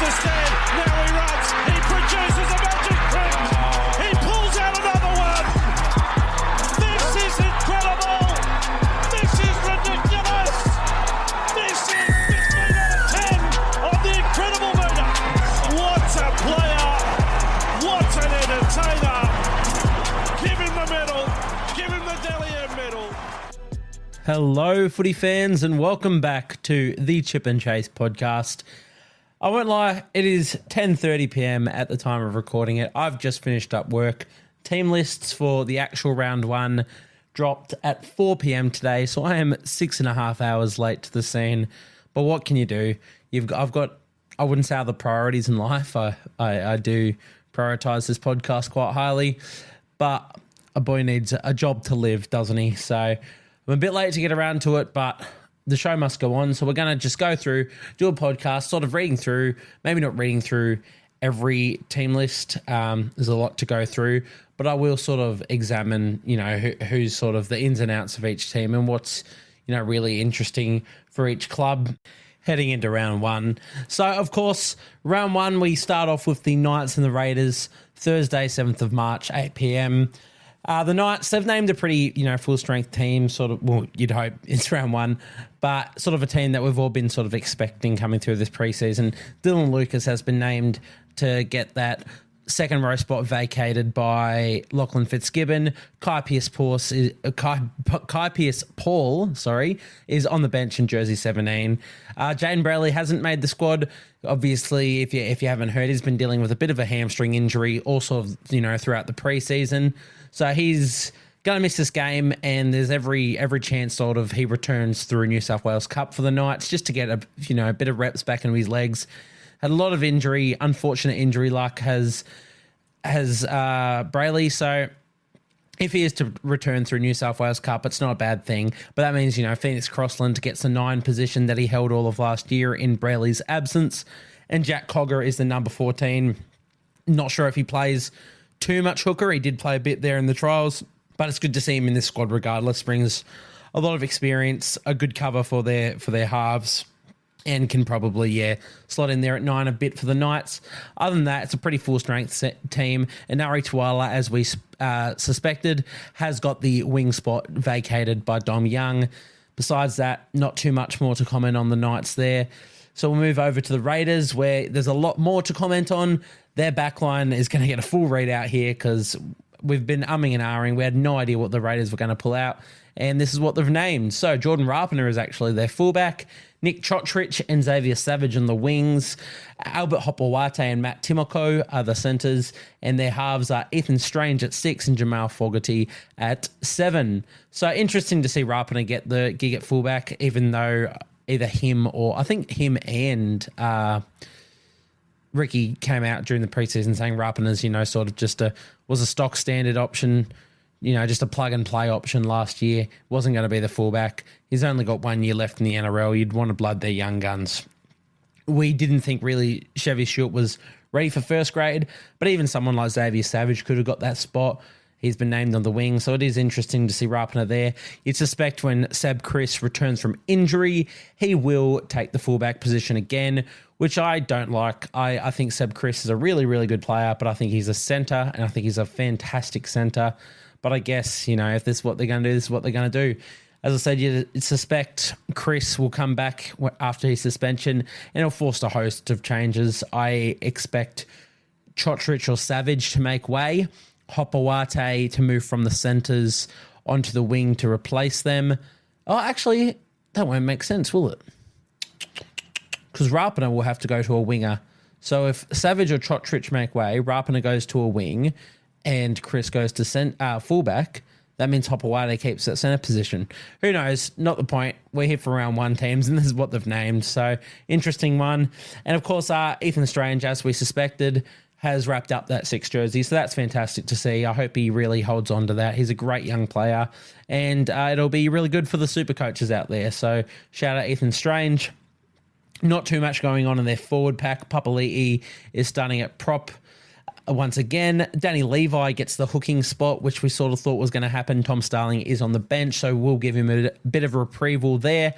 the stand. Now he runs. He produces a magic print. He pulls out another one. This is incredible. This is ridiculous. This is 15 out of 10 on the incredible meter. What a player. What an entertainer. Give him the medal. Give him the Delier medal. Hello, footy fans, and welcome back to the Chip and Chase podcast. I won't lie, it is 10:30 p.m. at the time of recording it. I've just finished up work. Team lists for the actual round one dropped at 4 p.m. today, so I am 6.5 hours late to the scene. But what can you do? I've got, I wouldn't say other priorities in life. I do prioritize this podcast quite highly, but a boy needs a job to live, doesn't he? So I'm a bit late to get around to it, but the show must go on. So we're going to just go through, do a podcast, sort of reading through, maybe not reading through every team list. There's a lot to go through, but I will sort of examine, who's sort of the ins and outs of each team and what's, really interesting for each club heading into round one. So, of course, round one, we start off with the Knights and the Raiders, Thursday, 7th of March, 8 p.m. The Knights, they've named a pretty, full-strength team, sort of, well, you'd hope it's round one, but sort of a team that we've all been sort of expecting coming through this preseason. Dylan Lucas has been named to get that second row spot vacated by Lachlan Fitzgibbon. Kai Pearce-Paul is on the bench in jersey 17. Jayden Brailey hasn't made the squad. Obviously, if you haven't heard, he's been dealing with a bit of a hamstring injury also, throughout the preseason. So he's going to miss this game, and there's every chance sort of he returns through New South Wales Cup for the Knights just to get a bit of reps back into his legs. Had a lot of unfortunate injury luck has Brailey. So if he is to return through New South Wales Cup, it's not a bad thing. But that means, Phoenix Crossland gets the 9 position that he held all of last year in Brailey's absence. And Jack Cogger is the number 14. Not sure if he plays too much hooker. He did play a bit there in the trials, but it's good to see him in this squad regardless. Brings a lot of experience, a good cover for their halves, and can probably, slot in there at 9 a bit for the Knights. Other than that, it's a pretty full-strength team. And Nari Tuala, as we suspected, has got the wing spot vacated by Dom Young. Besides that, not too much more to comment on the Knights there. So we'll move over to the Raiders, where there's a lot more to comment on. Their backline is going to get a full readout here because we've been umming and ahhing. We had no idea what the Raiders were going to pull out, and this is what they've named. So Jordan Rapiner is actually their fullback. Nick Chotrich and Xavier Savage on the wings. Albert Hopewate and Matt Timoko are the centres, and their halves are Ethan Strange at 6 and Jamal Fogarty at 7. So interesting to see Rapiner get the gig at fullback, even though either him or I think him and Ricky came out during the preseason saying Rapiner's, sort of was a stock standard option, just a plug and play option last year. Wasn't going to be the fullback. He's only got 1 year left in the NRL. You'd want to blood their young guns. We didn't think really Chevy Stewart was ready for first grade, but even someone like Xavier Savage could have got that spot. He's been named on the wing, so it is interesting to see Rapiner there. You'd suspect when Seb Chris returns from injury, he will take the fullback position again, which I don't like. I think Seb Chris is a really, really good player, but I think he's a centre, and I think he's a fantastic centre. But I guess, if this is what they're going to do, this is what they're going to do. As I said, you suspect Chris will come back after his suspension, and he'll force a host of changes. I expect Chotrich or Savage to make way, Hopewate to move from the centres onto the wing to replace them. Oh, actually, that won't make sense, will it? Because Rapiner will have to go to a winger. So if Savage or Chotrich make way, Rapiner goes to a wing, and Chris goes to fullback. That means Hopewate keeps that centre position. Who knows? Not the point. We're here for round one teams, and this is what they've named. So, interesting one. And, of course, Ethan Strange, as we suspected, has wrapped up that 6 jersey. So, that's fantastic to see. I hope he really holds on to that. He's a great young player, and it'll be really good for the super coaches out there. So, shout out Ethan Strange. Not too much going on in their forward pack. Papali'i is starting at prop. once again. Danny Levi gets the hooking spot, which we sort of thought was going to happen. Tom Starling is on the bench, so we'll give him a bit of a reprieve there.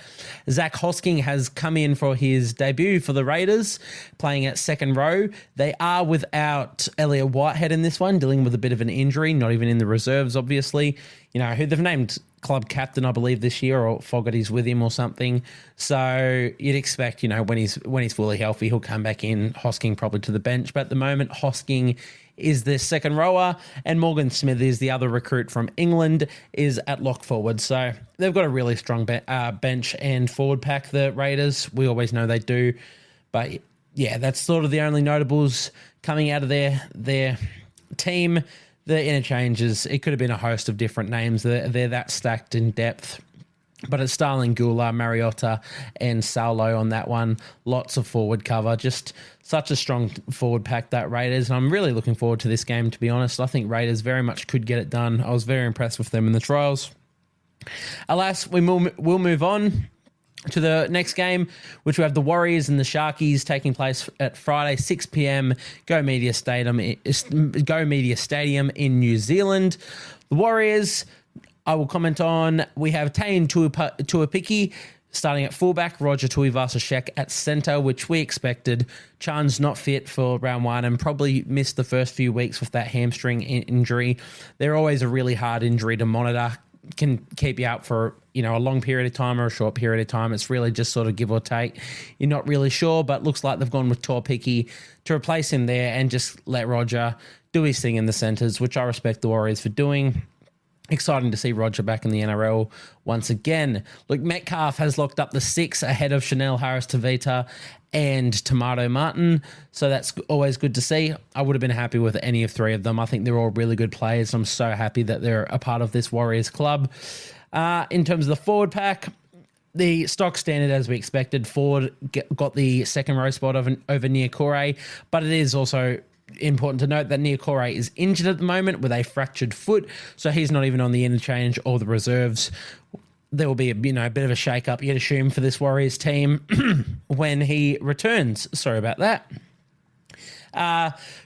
Zach Hosking has come in for his debut for the Raiders, playing at second row. They are without Elliot Whitehead in this one, dealing with a bit of an injury, not even in the reserves, obviously. You know, who they've named club captain, I believe, this year, or Fogarty's with him or something. So you'd expect, you know, when he's fully healthy, he'll come back in. Hosking probably to the bench, but at the moment, Hosking is the second rower, and Morgan Smith is the other recruit from England, is at lock forward. So they've got a really strong bench and forward pack, the Raiders. We always know they do, but yeah, that's sort of the only notables coming out of their team. The interchanges, it could have been a host of different names. They're that stacked in depth. But it's Starling, Gula, Mariota, and Saulo on that one. Lots of forward cover. Just such a strong forward pack, that Raiders. And I'm really looking forward to this game, to be honest. I think Raiders very much could get it done. I was very impressed with them in the trials. Alas, we'll move on to the next game, which we have the Warriors and the Sharkies taking place at Friday, 6 p.m. Go Media Stadium in New Zealand. The Warriors, I will comment on. We have Taine Tuapiki starting at fullback, Roger Tuivasa-Sheck at centre, which we expected. Chan's not fit for round one and probably missed the first few weeks with that hamstring injury. They're always a really hard injury to monitor. Can keep you out for, you know, a long period of time or a short period of time. It's really just sort of give or take. You're not really sure, but looks like they've gone with Tuapiki to replace him there and just let Roger do his thing in the centres, which I respect the Warriors for doing. Exciting to see Roger back in the NRL once again. Look, Metcalf has locked up the 6 ahead of Chanel Harris-Tavita and Tomato Martin, so that's always good to see. I would have been happy with any of 3 of them. I think they're all really good players. I'm so happy that they're a part of this Warriors club. In terms of the forward pack, the stock standard, as we expected, Ford got the second row spot over Niokore, but it is also important to note that Niokore is injured at the moment with a fractured foot, so he's not even on the interchange or the reserves. There will be a bit of a shake-up, you'd assume, for this Warriors team when he returns. Sorry about that.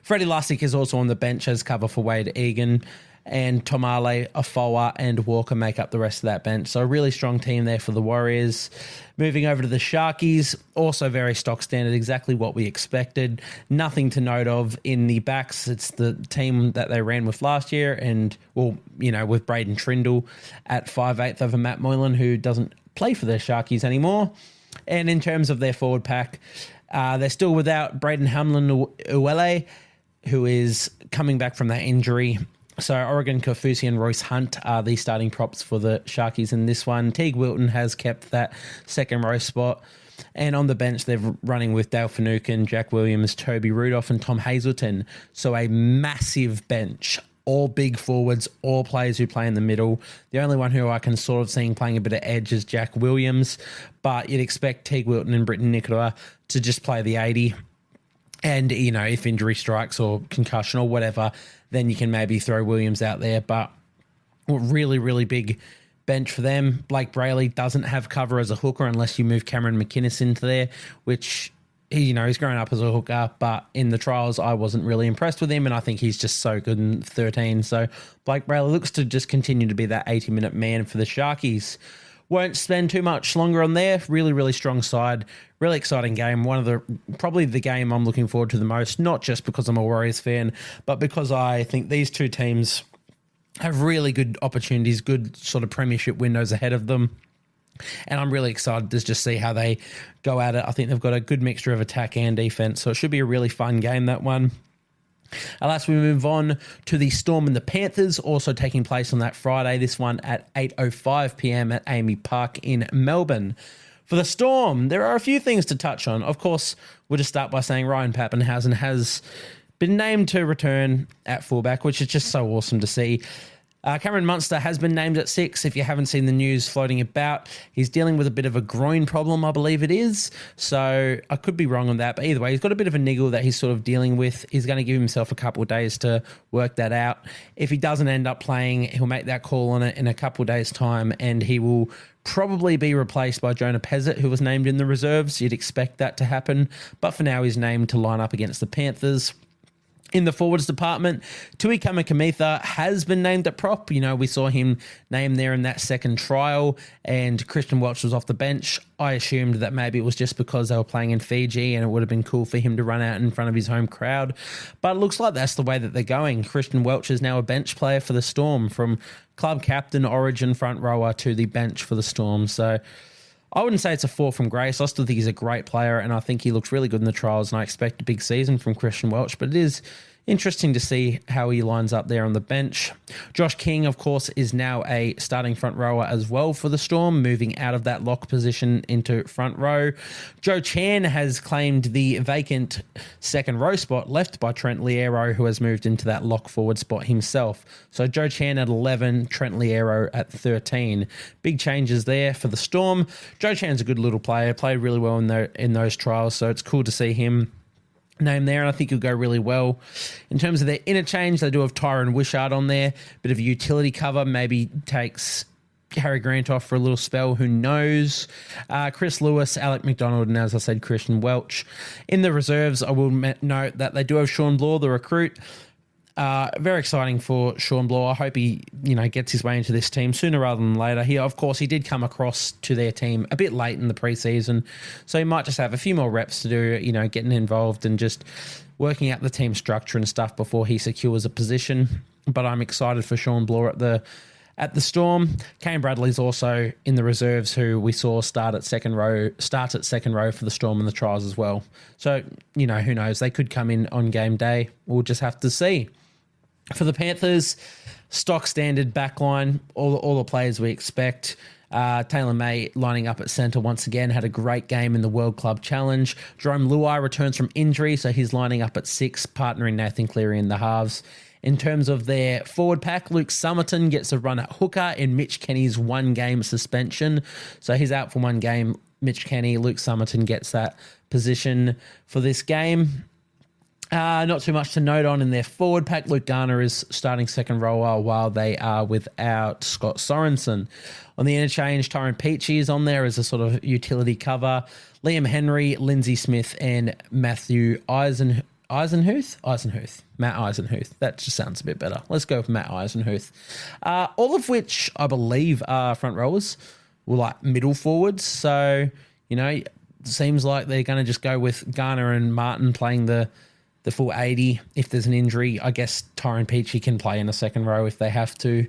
Freddie Lussick is also on the bench as cover for Wade Egan, and Tomale, Afoa, and Walker make up the rest of that bench. So a really strong team there for the Warriors. Moving over to the Sharkies, also very stock standard, exactly what we expected. Nothing to note of in the backs. It's the team that they ran with last year, and, well, you know, with Braden Trindle at 5'8" over Matt Moylan, who doesn't play for the Sharkies anymore. And in terms of their forward pack, they're still without Braden Hamlin-Uele, who is coming back from that injury. So Oregon Kaufusi and Royce Hunt are the starting props for the Sharkies in this one. Teague Wilton has kept that second row spot. And on the bench, they're running with Dale Finucane, Jack Williams, Toby Rudolph, and Tom Hazelton. So a massive bench. All big forwards, all players who play in the middle. The only one who I can sort of see playing a bit of edge is Jack Williams. But you'd expect Teague Wilton and Britton Nicola to just play the 80. And, you know, if injury strikes or concussion or whatever, then you can maybe throw Williams out there. But really, really big bench for them. Blake Brayley doesn't have cover as a hooker unless you move Cameron McInnes into there, which, he's grown up as a hooker. But in the trials, I wasn't really impressed with him, and I think he's just so good in 13. So Blake Brayley looks to just continue to be that 80-minute man for the Sharkies. Won't spend too much longer on there. Really, really strong side. Really exciting game. Probably the game I'm looking forward to the most, not just because I'm a Warriors fan, but because I think these two teams have really good opportunities, good sort of premiership windows ahead of them. And I'm really excited to just see how they go at it. I think they've got a good mixture of attack and defense, so it should be a really fun game, that one. Alas, we move on to the Storm and the Panthers, also taking place on that Friday, this one at 8:05 p.m. at Amy Park in Melbourne. For the Storm, there are a few things to touch on. Of course, we'll just start by saying Ryan Pappenhausen has been named to return at fullback, which is just so awesome to see. Cameron Munster has been named at 6. If you haven't seen the news floating about, he's dealing with a bit of a groin problem, I believe it is. So I could be wrong on that. But either way, he's got a bit of a niggle that he's sort of dealing with. He's going to give himself a couple of days to work that out. If he doesn't end up playing, he'll make that call on it in a couple of days' time, and he will probably be replaced by Jonah Pezzett, who was named in the reserves. You'd expect that to happen. But for now, he's named to line up against the Panthers. In the forwards department, Tui Kamikamica has been named at prop. You know, we saw him named there in that second trial, and Christian Welch was off the bench. I assumed that maybe it was just because they were playing in Fiji and it would have been cool for him to run out in front of his home crowd. But it looks like that's the way that they're going. Christian Welch is now a bench player for the Storm, from club captain, origin front rower to the bench for the Storm. So I wouldn't say it's a fall from grace. I still think he's a great player, and I think he looks really good in the trials, and I expect a big season from Christian Welch, but it is interesting to see how he lines up there on the bench. Josh King, of course, is now a starting front rower as well for the Storm, moving out of that lock position into front row. Joe Chan has claimed the vacant second row spot left by Trent Liero, who has moved into that lock forward spot himself. So Joe Chan at 11, Trent Liero at 13. Big changes there for the Storm. Joe Chan's a good little player, played really well in those trials, so it's cool to see him name there, and I think he'll go really well. In terms of their interchange, they do have Tyron Wishart on there. Bit of a utility cover, maybe takes Harry Grant off for a little spell, who knows. Chris Lewis, Alec McDonald, and as I said, Christian Welch. In the reserves, I will note that they do have Sean Bloor, the recruit. Very exciting for Sean Bloor. I hope he, gets his way into this team sooner rather than later. He did come across to their team a bit late in the preseason, so he might just have a few more reps to do, getting involved and just working out the team structure and stuff before he secures a position. But I'm excited for Sean Bloor at the Storm. Kane Bradley's also in the reserves, who we saw start at second row for the Storm in the trials as well. So, who knows? They could come in on game day. We'll just have to see. For the Panthers, stock standard backline, all the players we expect. Taylor May lining up at centre once again, had a great game in the World Club Challenge. Jerome Luai returns from injury, so he's lining up at 6, partnering Nathan Cleary in the halves. In terms of their forward pack, Luke Summerton gets a run at hooker in Mitch Kenny's 1-game suspension. So he's out for 1 game. Mitch Kenny, Luke Summerton gets that position for this game. Not too much to note on in their forward pack. Luke Garner is starting second rower while they are without Scott Sorensen. On the interchange, Tyrone Peachy is on there as a sort of utility cover. Liam Henry, Lindsay Smith, and Matthew Eisenhuth. Matt Eisenhuth. That just sounds a bit better. Let's go with Matt Eisenhuth. All of which I believe are front rowers, or like middle forwards. So, it seems like they're going to just go with Garner and Martin playing the full 80. If there's an injury, I guess Tyrone Peachy can play in a second row if they have to.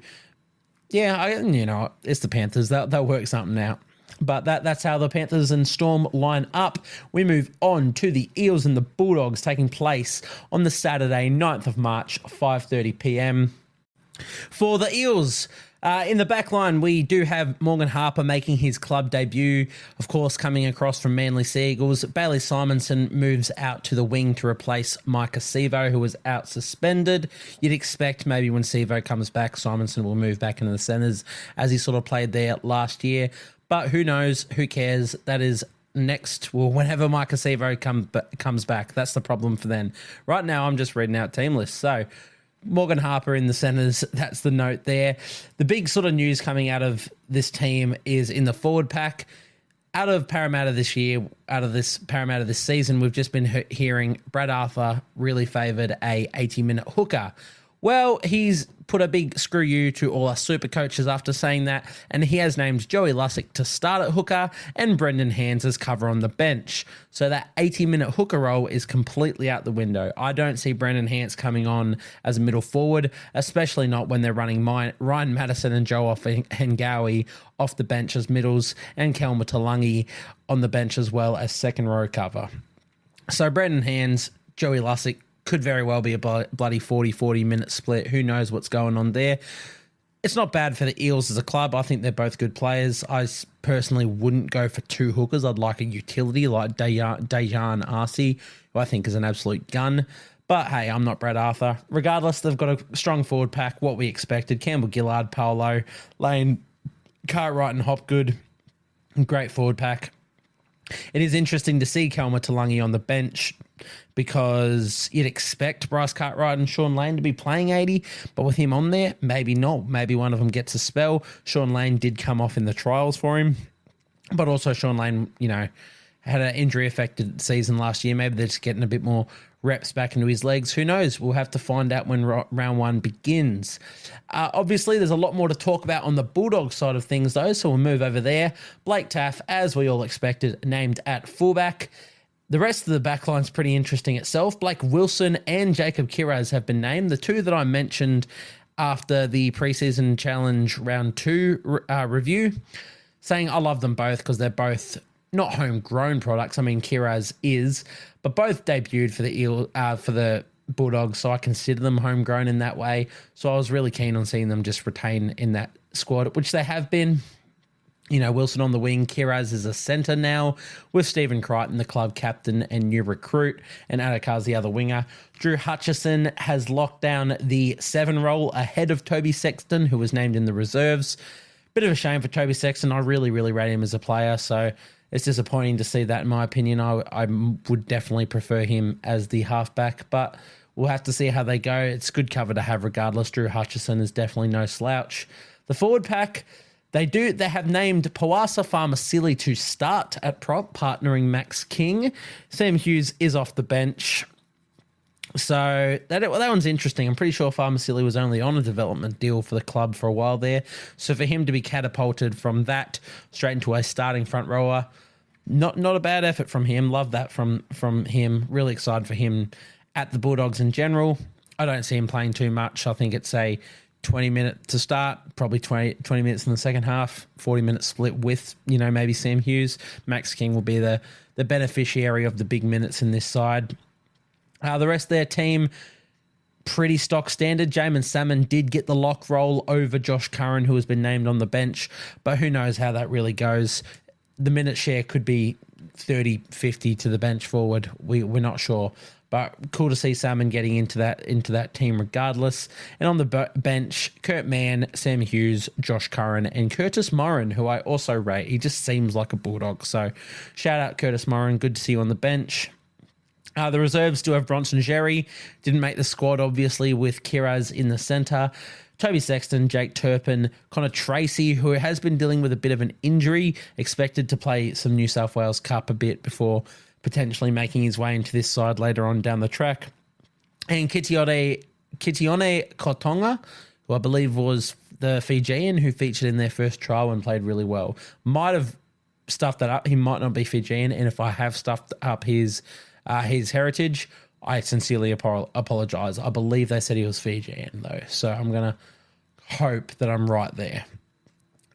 Yeah, it's the Panthers. They'll work something out. But that's how the Panthers and Storm line up. We move on to the Eels and the Bulldogs, taking place on the Saturday, 9th of March, 5:30 p.m. For the Eels, in the back line, we do have Morgan Harper making his club debut, of course, coming across from Manly Seagulls. Bailey Simonson moves out to the wing to replace Micah Sevo, who was out suspended. You'd expect maybe when Sevo comes back, Simonson will move back into the centres as he sort of played there last year. But who knows? Who cares? That is next. Well, whenever Micah Sevo comes back, that's the problem for then. Right now, I'm just reading out team lists. So Morgan Harper in the centres, that's the note there. The big sort of news coming out of this team is in the forward pack. Out of Parramatta this year, out of this Parramatta this season, we've just been hearing Brad Arthur really favoured a 80-minute hooker. Well, he's put a big screw you to all our super coaches after saying that, and he has named Joey Lussick to start at hooker and Brendan Hands as cover on the bench. So that 80-minute hooker role is completely out the window. I don't see Brendan Hands coming on as a middle forward, especially not when they're running Ryan Madison and Joe Hengawi off the bench as middles and Kelma Talangi on the bench as well as second row cover. So Brendan Hands, Joey Lussick, could very well be a bloody 40-minute split. Who knows what's going on there? It's not bad for the Eels as a club. I think they're both good players. I personally wouldn't go for 2 hookers. I'd like a utility like Dejan Arce, who I think is an absolute gun. But hey, I'm not Brad Arthur. Regardless, they've got a strong forward pack, what we expected. Campbell Gillard, Paolo, Lane, Cartwright and Hopgood. Great forward pack. It is interesting to see Kelma Talangi on the bench because you'd expect Bryce Cartwright and Sean Lane to be playing 80, but with him on there, maybe not. Maybe one of them gets a spell. Sean Lane did come off in the trials for him, but also Sean Lane, had an injury-affected season last year. Maybe they're just getting a bit more reps back into his legs. Who knows? We'll have to find out when round one begins. Obviously, there's a lot more to talk about on the Bulldogs side of things, though, so we'll move over there. Blake Taaffe, as we all expected, named at fullback. The rest of the backline's pretty interesting itself. Blake Wilson and Jacob Kiraz have been named. The two that I mentioned after the preseason challenge round 2 review, saying I love them both because they're both not homegrown products. I mean, Kiraz is, but both debuted for the Bulldogs, so I consider them homegrown in that way. So I was really keen on seeing them just retain in that squad, which they have been. You know, Wilson on the wing, Kiraz is a centre now, with Stephen Crichton, the club captain and new recruit, and Adakar the other winger. Drew Hutchison has locked down the 7 role ahead of Toby Sexton, who was named in the reserves. Bit of a shame for Toby Sexton. I really, really rate him as a player, so it's disappointing to see that, in my opinion. I would definitely prefer him as the halfback, but we'll have to see how they go. It's good cover to have regardless. Drew Hutchison is definitely no slouch. The forward pack, They have named Pawasa Farmasili to start at prop, partnering Max King. Sam Hughes is off the bench. So that one's interesting. I'm pretty sure Farmasili was only on a development deal for the club for a while there. So for him to be catapulted from that straight into a starting front rower, not a bad effort from him. Love that from him. Really excited for him at the Bulldogs in general. I don't see him playing too much. I think it's a 20-minute to start, probably 20 minutes in the second half, 40-minute split with, maybe Sam Hughes. Max King will be the beneficiary of the big minutes in this side. The rest of their team, pretty stock standard. Jamin Salmon did get the lock roll over Josh Curran, who has been named on the bench, but who knows how that really goes. The minute share could be 30-50 to the bench forward. We're not sure. But cool to see Salmon getting into that team regardless. And on the bench, Kurt Mann, Sam Hughes, Josh Curran, and Curtis Moran, who I also rate. He just seems like a Bulldog. So shout out Curtis Moran. Good to see you on the bench. The reserves do have Bronson Jerry. Didn't make the squad, obviously, with Kiraz in the centre. Toby Sexton, Jake Turpin, Connor Tracy, who has been dealing with a bit of an injury, expected to play some New South Wales Cup a bit before potentially making his way into this side later on down the track. And Kitione Kotonga, who I believe was the Fijian who featured in their first trial and played really well. Might have stuffed that up. He might not be Fijian, and if I have stuffed up his heritage, I sincerely apologise. I believe they said he was Fijian, though, so I'm going to hope that I'm right there.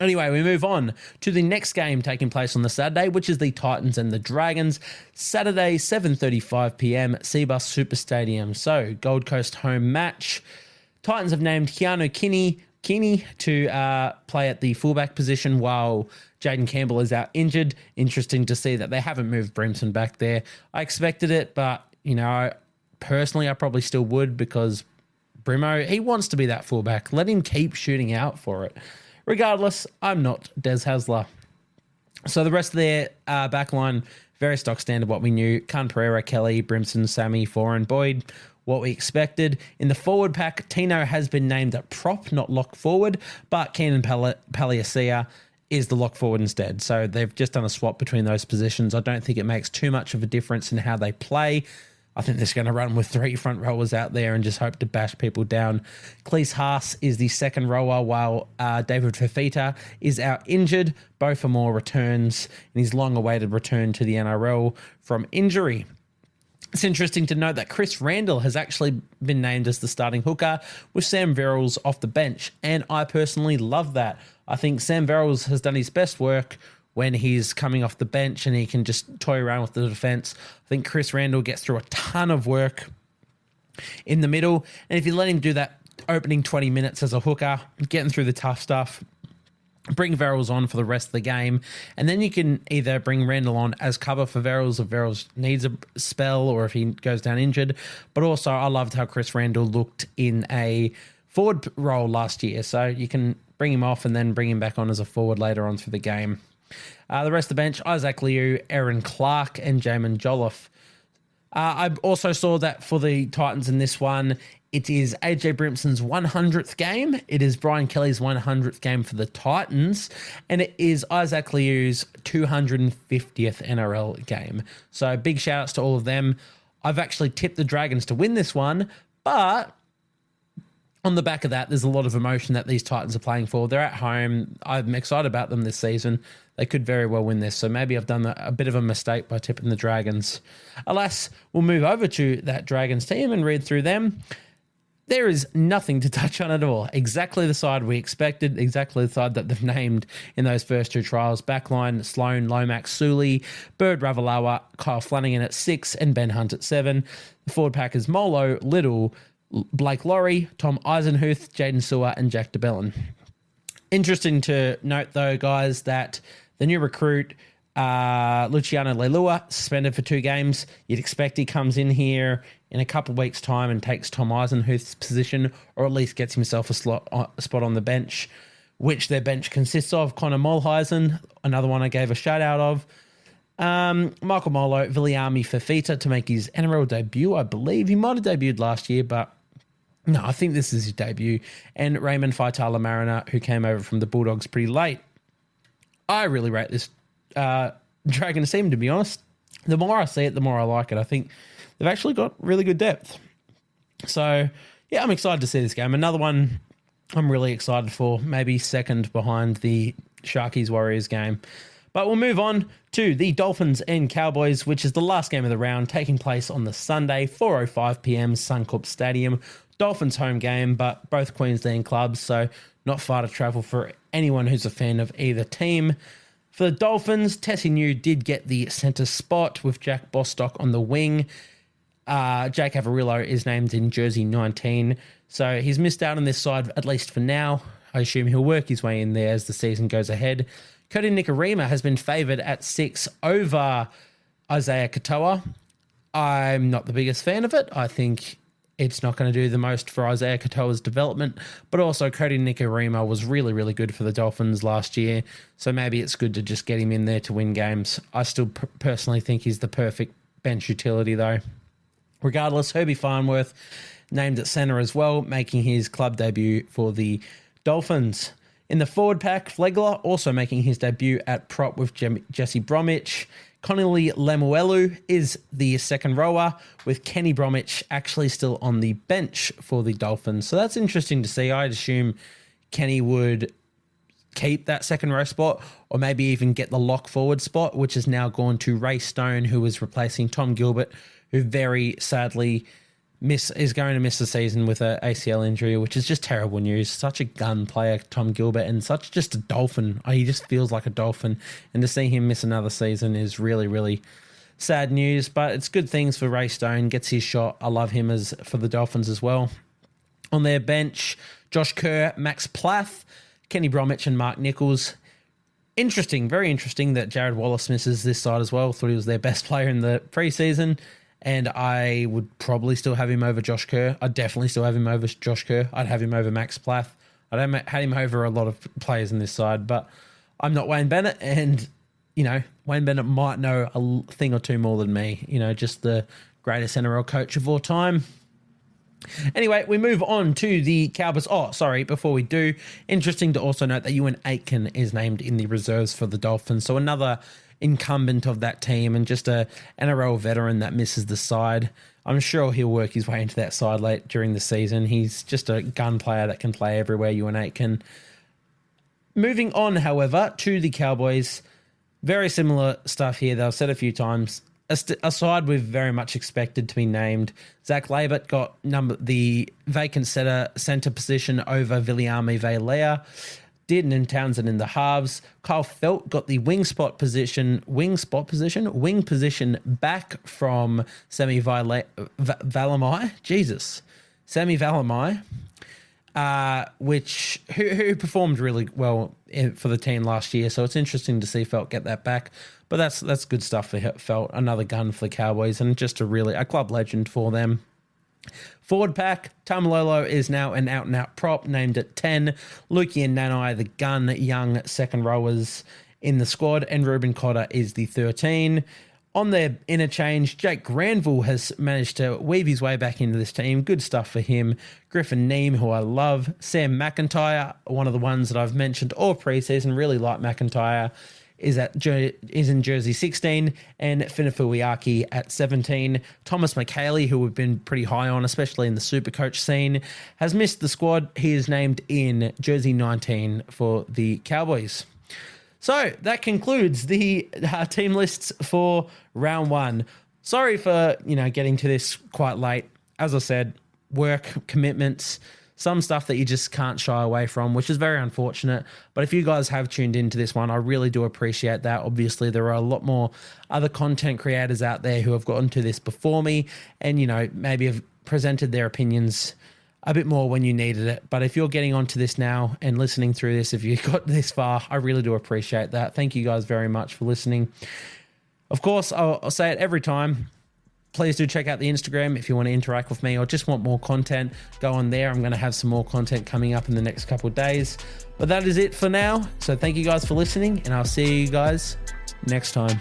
Anyway, we move on to the next game taking place on the Saturday, which is the Titans and the Dragons. Saturday, 7:35 p.m, Cbus Super Stadium. So, Gold Coast home match. Titans have named Keanu Kini to play at the fullback position while Jaden Campbell is out injured. Interesting to see that they haven't moved Brimson back there. I expected it, but, personally, I probably still would because Brimo, he wants to be that fullback. Let him keep shooting out for it. Regardless, I'm not Des Hasler. So the rest of their backline, very stock standard, what we knew. Khan Pereira, Kelly, Brimson, Sammy, Foran, Boyd, what we expected. In the forward pack, Tino has been named a prop, not lock forward, but Keenan Paliasia is the lock forward instead. So they've just done a swap between those positions. I don't think it makes too much of a difference in how they play. I think they're going to run with 3 front rowers out there and just hope to bash people down. Cleese Haas is the second rower while David Fafita is out injured. Both are more returns in his long-awaited return to the NRL from injury. It's interesting to note that Chris Randall has actually been named as the starting hooker with Sam Verrills off the bench, and I personally love that. I think Sam Verrills has done his best work when he's coming off the bench and he can just toy around with the defense. I think Chris Randall gets through a ton of work in the middle. And if you let him do that opening 20 minutes as a hooker, getting through the tough stuff, bring Verrills on for the rest of the game. And then you can either bring Randall on as cover for Verrills if Verrills needs a spell or if he goes down injured. But also, I loved how Chris Randall looked in a forward role last year. So you can bring him off and then bring him back on as a forward later on through the game. The rest of the bench, Isaac Liu, Aaron Clark, and Jamin Jolliffe. I also saw that for the Titans in this one, it is AJ Brimson's 100th game. It is Brian Kelly's 100th game for the Titans. And it is Isaac Liu's 250th NRL game. So big shout outs to all of them. I've actually tipped the Dragons to win this one, but on the back of that, there's a lot of emotion that these Titans are playing for. They're at home. I'm excited about them this season. They could very well win this. So maybe I've done a bit of a mistake by tipping the Dragons. Alas, we'll move over to that Dragons team and read through them. There is nothing to touch on at all. Exactly the side we expected, exactly the side that they've named in those first two trials. Backline, Sloan, Lomax, Sully, Bird Ravalawa, Kyle Flanagan at 6, and Ben Hunt at 7. The forward pack is Molo, Little, Blake Laurie, Tom Eisenhuth, Jaden Sewer, and Jack DeBellin. Interesting to note, though, guys, that the new recruit, Luciano Leilua, suspended for 2 games. You'd expect he comes in here in a couple of weeks' time and takes Tom Eisenhuth's position, or at least gets himself a spot on the bench, which their bench consists of. Connor Mulheisen, another one I gave a shout-out of. Michael Molo, Viliami Fafita to make his NRL debut, I believe. He might have debuted last year, but no, I think this is his debut. And Raymond Faitala Mariner, who came over from the Bulldogs pretty late. I really rate this Dragons team, to be honest. The more I see it, the more I like it. I think they've actually got really good depth. So, yeah, I'm excited to see this game. Another one I'm really excited for, maybe second behind the Sharkies-Warriors game. But we'll move on to the Dolphins and Cowboys, which is the last game of the round, taking place on the Sunday, 4:05 p.m, Suncorp Stadium. Dolphins home game, but both Queensland clubs, so not far to travel for anyone who's a fan of either team. For the Dolphins, Tessie New did get the centre spot with Jack Bostock on the wing. Jake Avarillo is named in jersey 19, so he's missed out on this side, at least for now. I assume he'll work his way in there as the season goes ahead. Cody Nikorima has been favoured at 6 over Isaiah Katoa. I'm not the biggest fan of it. I think it's not going to do the most for Isaiah Katoa's development, but also Cody Nikorima was really, really good for the Dolphins last year, so maybe it's good to just get him in there to win games. I still personally think he's the perfect bench utility, though. Regardless, Herbie Farnworth named at centre as well, making his club debut for the Dolphins. In the forward pack, Flegler also making his debut at prop with Jesse Bromwich. Connolly Lemuelu is the second rower, with Kenny Bromwich actually still on the bench for the Dolphins. So that's interesting to see. I'd assume Kenny would keep that second row spot, or maybe even get the lock forward spot, which has now gone to Ray Stone, who is replacing Tom Gilbert, who very sadly is going to miss the season with an ACL injury, which is just terrible news. Such a gun player, Tom Gilbert, and such just a Dolphin. He just feels like a Dolphin, and to see him miss another season is really, really sad news, but it's good things for Ray Stone. Gets his shot. I love him as for the Dolphins as well. On their bench, Josh Kerr, Max Plath, Kenny Bromwich, and Mark Nichols. Interesting, very interesting that Jared Wallace misses this side as well. Thought he was their best player in the preseason. And I would probably still have him over Josh Kerr. I'd definitely still have him over Josh Kerr. I'd have him over Max Plath. I'd have him over a lot of players in this side, but I'm not Wayne Bennett, and, Wayne Bennett might know a thing or two more than me, just the greatest NRL coach of all time. Anyway, we move on to the Cowboys. Oh, sorry, before we do, interesting to also note that Ewan Aitken is named in the reserves for the Dolphins. So another incumbent of that team and just a NRL veteran that misses the side. I'm sure he'll work his way into that side late during the season. He's just a gun player that can play everywhere, Ewan Aitken. Moving on, however, to the Cowboys. Very similar stuff here. They've said a few times. A side we've very much expected to be named. Zach Labert got the vacant centre position over Viliami Vailea. Dearden and Townsend in the halves. Kyle Felt got the wing position back from Semi Valamai. Jesus. Semi Valamai, who performed really well for the team last year. So it's interesting to see Felt get that back. But that's good stuff for Felt. Another gun for the Cowboys, and just a club legend for them. Forward pack, Tamalolo is now an out-and-out prop, named at 10. Lukey and Nanai, the gun young second rowers in the squad, and Ruben Cotter is the 13. On their interchange, Jake Granville has managed to weave his way back into this team. Good stuff for him. Griffin Neame, who I love. Sam McIntyre, one of the ones that I've mentioned all preseason. Really like McIntyre. Is in jersey 16, and Finafuiaki at 17. Thomas McHaley, who we've been pretty high on, especially in the Supercoach scene, has missed the squad. He is named in jersey 19 for the Cowboys. So that concludes the team lists for round one. Sorry for, getting to this quite late. As I said, work commitments, some stuff that you just can't shy away from, which is very unfortunate. But if you guys have tuned into this one, I really do appreciate that. Obviously, there are a lot more other content creators out there who have gotten to this before me and, maybe have presented their opinions a bit more when you needed it. But if you're getting onto this now and listening through this, if you got this far, I really do appreciate that. Thank you guys very much for listening. Of course, I'll say it every time. Please do check out the Instagram if you want to interact with me or just want more content. Go on there. I'm going to have some more content coming up in the next couple of days. But that is it for now. So thank you guys for listening, and I'll see you guys next time.